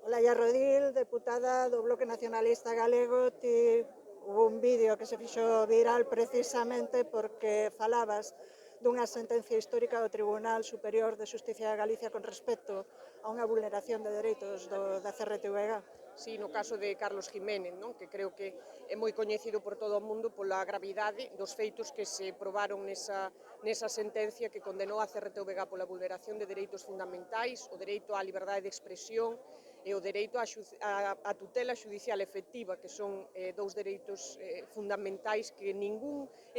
Olaya Rodil, deputada do Bloque Nacionalista Galego, ti hubo un vídeo que se fixo viral precisamente porque falabas dunha sentencia histórica do Tribunal Superior de Xusticia de Galicia con respecto a unha vulneración de dereitos da CRTVG. Sí, no caso de Carlos Jiménez, non? Que creo que é moi coñecido por todo o mundo pola gravidade dos feitos que se probaron nesa sentencia que condenou a CRTVG pola vulneración de dereitos fundamentais, o dereito á liberdade de expresión e o dereito á tutela xudicial efectiva, que son dous dereitos fundamentais que en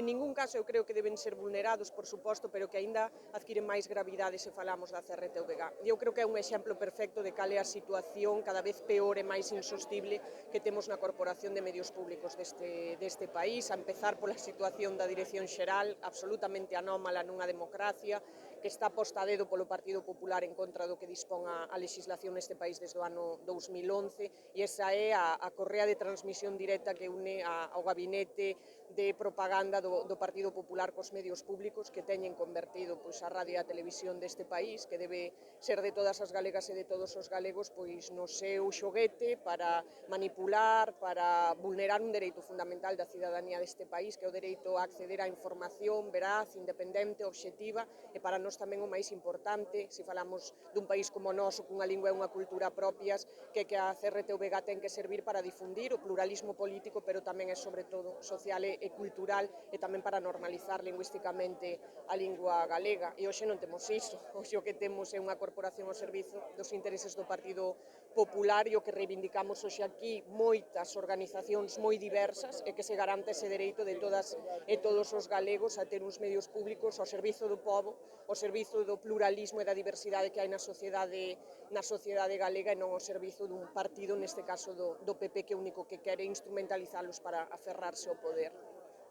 ningún caso eu creo que deben ser vulnerados, por suposto, pero que aínda adquiren máis gravidade se falamos da CRTVG. Eu creo que é un exemplo perfecto de cal é a situación cada vez peor e máis insostible que temos na Corporación de Medios Públicos deste país, a empezar pola situación da Dirección Xeral, absolutamente anómala nunha democracia, que está posta a dedo polo Partido Popular en contra do que dispón a legislación neste país desde o ano 2011, e esa é a correa de transmisión directa que une ao gabinete de propaganda do Partido Popular cos medios públicos, que teñen convertido a radio e a televisión deste país, que debe ser de todas as galegas e de todos os galegos, no seu xoguete para manipular, para vulnerar un dereito fundamental da cidadanía deste país, que é o dereito a acceder á información veraz, independente, obxectiva, e para nós tamén o máis importante, se falamos dun país como o noso, cunha lingua e unha cultura propias, que a CRTVG ten que servir para difundir o pluralismo político, pero tamén é sobre todo social e cultural, e tamén para normalizar lingüísticamente a lingua galega. E hoxe non temos iso, hoxe o que temos é unha corporación ao servizo dos intereses do Partido Popular, e o que reivindicamos hoxe aquí moitas organizacións moi diversas é que se garante ese dereito de todas e todos os galegos a ter uns medios públicos ao servizo do pobo, ao servizo do pluralismo e da diversidade que hai na sociedade galega, e non ao servizo dun partido, neste caso do PP, que o único que quere instrumentalizalos para aferrarse ao poder.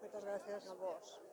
Moitas gracias. A vos.